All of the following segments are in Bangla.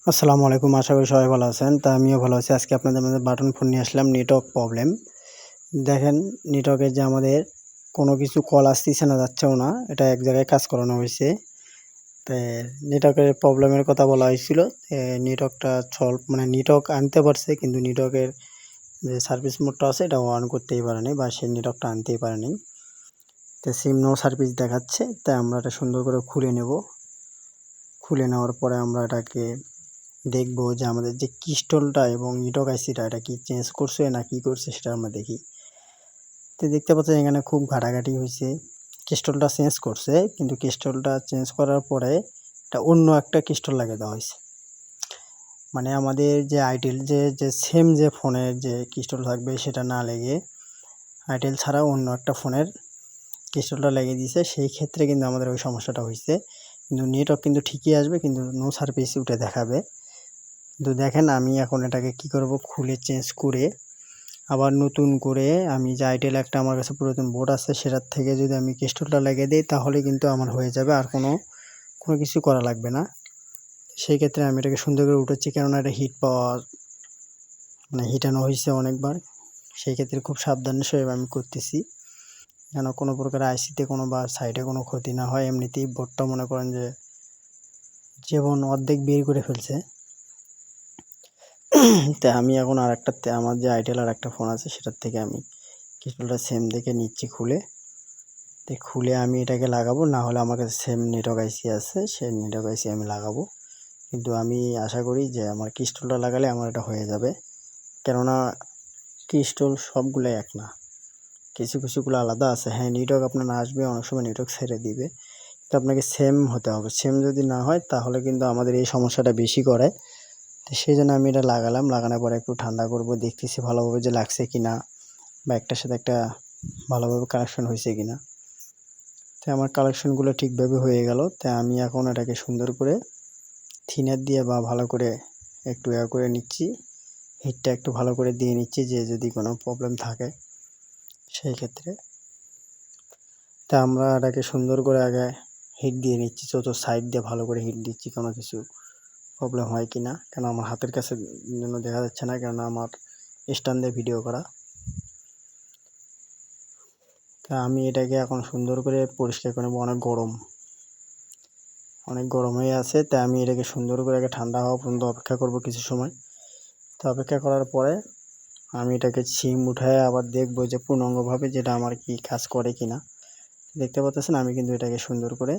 আসসালামু আলাইকুম। আশা করি সবাই ভালো আছেন। তা আমিও ভালো আছি। আজকে আপনাদের মাঝে বাটন ফোন নিয়ে আসলাম, নেটওয়ার্ক প্রবলেম। দেখেন নেটওয়ার্কের যে আমাদের কোনো কিছু কল আসতেছে না, যাচ্ছেও না। এটা এক জায়গায় কাজ করানো হয়েছে। তো নেটওয়ার্কের প্রবলেমের কথা বলা হয়েছিল। নেটওয়ার্কটা নেটওয়ার্ক আনতে পারছে, কিন্তু নেটওয়ার্কের যে সার্ভিস মোডটা আছে এটা অন করতেই পারেনি, বা সেই নেটওয়ার্কটা আনতেই পারেনি। তো সিম নো সার্ভিস দেখাচ্ছে। তাই আমরা এটা সুন্দর করে খুলে নেব। খুলে নেওয়ার পরে আমরা এটাকে দেখব যে আমাদের যে ক্রিস্টালটা এবং নেটওয়ার্ক আইসিটা এটা কি চেঞ্জ করছে না কি করছে সেটা আমরা দেখি। তো দেখতে পাচ্ছেন এখানে খুব ঘাটাঘাটি হয়েছে, ক্রিস্টালটা চেঞ্জ করছে, কিন্তু ক্রিস্টালটা চেঞ্জ করার পরে এটা অন্য একটা ক্রিস্টাল লাগিয়ে দেওয়া হয়েছে। মানে আমাদের যে আইটেল যে সেম যে ফোনের যে ক্রিস্টাল থাকবে সেটা না লেগে আইটেল ছাড়া অন্য একটা ফোনের ক্রিস্টালটা লাগিয়ে দিয়েছে। সেই ক্ষেত্রে কিন্তু আমাদের ওই সমস্যাটা হয়েছে। কিন্তু নেটওয়ার্ক কিন্তু ঠিকই আসবে, কিন্তু নো সার্ভিস উঠে দেখাবে। তো দেখেন আমি এখন এটাকে কি করব, খুলে চেঞ্জ করে আবার নতুন করে আমি যে আইটেল একটা আমার কাছে পুরাতন বোর্ড আছে সেটার থেকে যদি আমি ক্রিস্টালটা লাগিয়ে দিই তাহলে কিন্তু আমার হয়ে যাবে, আর কোনো কিছু করা লাগবে না। সেই ক্ষেত্রে আমি এটাকে সুন্দর করে উঠাচ্ছি, কেননা এটা হিট পাওয়া হিটানো হয়েছে অনেকবার। সেই ক্ষেত্রে খুব সাবধানের সহিত আমি করতেছি, যেন কোনো প্রকার আইসিতে কোনো বা সাইডে কোনো ক্ষতি না হয়। এমনিতেই বোর্ডটা মনে করেন যে যেমন অর্ধেক বের করে ফেলছে। তো আমি এখন আমার যে আইটেল আর একটা ফোন আছে সেটার থেকে আমি ক্রিস্টালটা সেম দেখে নিচ্ছি খুলে। তো খুলে আমি এটাকে লাগাবো, না হলে আমার কাছে সেম নেটওয়ার্ক আইসি আছে, সেই নেটওয়ার্ক আইসি আমি লাগাবো। কিন্তু আমি আশা করি যে আমার ক্রিস্টালটা লাগালে আমার এটা হয়ে যাবে, কেননা ক্রিস্টাল সবগুলো এক না, কিছু কিছুগুলো আলাদা আছে। হ্যাঁ, নেটওয়ার্ক আপনার না আসবে, অনেক সময় নেটওয়ার্ক ছেড়ে দিবে, তো আপনাকে সেম হতে হবে। সেম যদি না হয় তাহলে কিন্তু আমাদের এই সমস্যাটা বেশি করে। তো সেই জন্য আমি এটা লাগালাম। লাগানোর পরে একটু ঠান্ডা করব, দেখতেছি ভালোভাবে যে লাগছে কিনা, বা একটার সাথে একটা ভালোভাবে কানেকশন হয়েছে কিনা। তো আমার কালেকশনগুলো ঠিকভাবে হয়ে গেল। তাই আমি এখন এটাকে সুন্দর করে থিনার দিয়ে বা ভালো করে একটু করে নিচ্ছি, হিটটা একটু ভালো করে দিয়ে নিচ্ছি, যে যদি কোনো প্রবলেম থাকে সেই ক্ষেত্রে। তা আমরা এটাকে সুন্দর করে আগে হিট দিয়ে নিচ্ছি, চতুর্থ সাইড দিয়ে ভালো করে হিট দিচ্ছি, কোনো কিছু প্রবলেম হয় কি না। কেন আমার হাতের কাছে জন্য দেখা যাচ্ছে না, কেননা আমার স্ট্যান্ড দিয়ে ভিডিও করা। তা আমি এটাকে এখন সুন্দর করে পরিষ্কার করে নেব। অনেক গরম হয়ে আছে, তাই আমি এটাকে সুন্দর করে আগে ঠান্ডা হওয়া পর্যন্ত অপেক্ষা করব কিছু সময়। তো অপেক্ষা করার পরে আমি এটাকে সিম উঠায় আবার দেখব যে পূর্ণাঙ্গভাবে যেটা আমার কি কাজ করে কিনা। দেখতে পাচ্ছেন আমি কিন্তু এটাকে সুন্দর করে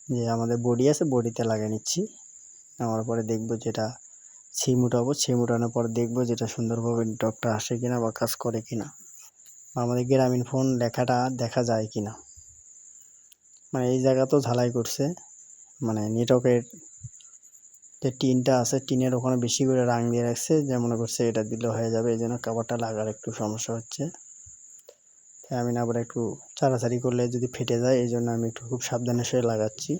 যে আমাদের বডি আছে বডিতে লাগিয়ে নিচ্ছি। নেওয়ার পরে দেখব যেটা সিম উঠাবো, সিম উঠানোর পর দেখব যেটা সুন্দরভাবে নেটওয়ার্কটা আসে কিনা বা কাজ করে কিনা, বা আমাদের গ্রামীণ ফোন লেখাটা দেখা যায় কিনা। এই জায়গাতেও ঝালাই করছে, নেটওয়ার্কের যে টিনটা আছে টিনের ওখানে বেশি করে রাং দিয়ে রাখছে, যে মনে করছে এটা দিলে হয়ে যাবে, এই জন্য কাভারটা লাগার একটু সমস্যা হচ্ছে। তাই আমি না আবার একটু চাড়াচাড়ি করলে যদি ফেটে যায়, এই জন্য আমি একটু খুব সাবধানের সঙ্গে লাগাচ্ছি।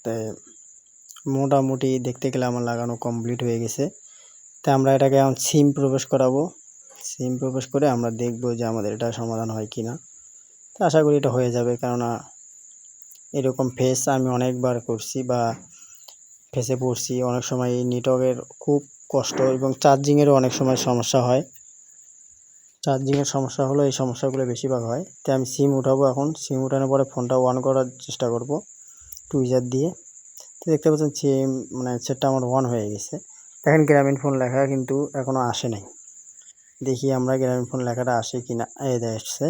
তাই মোটামুটি দেখতে গেলে আমার লাগানো কমপ্লিট হয়ে গেছে। তাই আমরা এটাকে এখন সিম প্রবেশ করাবো। সিম প্রবেশ করে আমরা দেখব যে আমাদের এটা সমাধান হয় কি না। তো আশা করি এটা হয়ে যাবে, কেননা এরকম ফেস আমি অনেকবার করছি বা ফেসে পড়ছি। অনেক সময় এই নেটওয়ার্কের খুব কষ্ট, এবং চার্জিংয়েরও অনেক সময় সমস্যা হয়। চার্জিংয়ের সমস্যা হলো এই সমস্যাগুলো বেশিরভাগ হয়। তাই আমি সিম উঠাবো। এখন সিম উঠানোর পরে ফোনটা অন করার চেষ্টা করব টুইজার দিয়ে। তো দেখতে পাচ্ছেন সিম সেটটা আমার অন হয়ে গেছে। দেখেন গ্রামীণ ফোন লেখা কিন্তু এখনও আসে নাই। দেখি আমরা গ্রামীণ ফোন লেখাটা আসে কিনা। এই আসছে,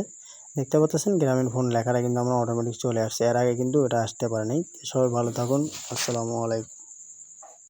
দেখতে পাচ্ছেন গ্রামীণ ফোন লেখাটা কিন্তু আমার অটোমেটিক চলে আসছে। এর আগে কিন্তু এটা আসতে পারে নাই। সবাই ভালো থাকুন। আসসালামু আলাইকুম।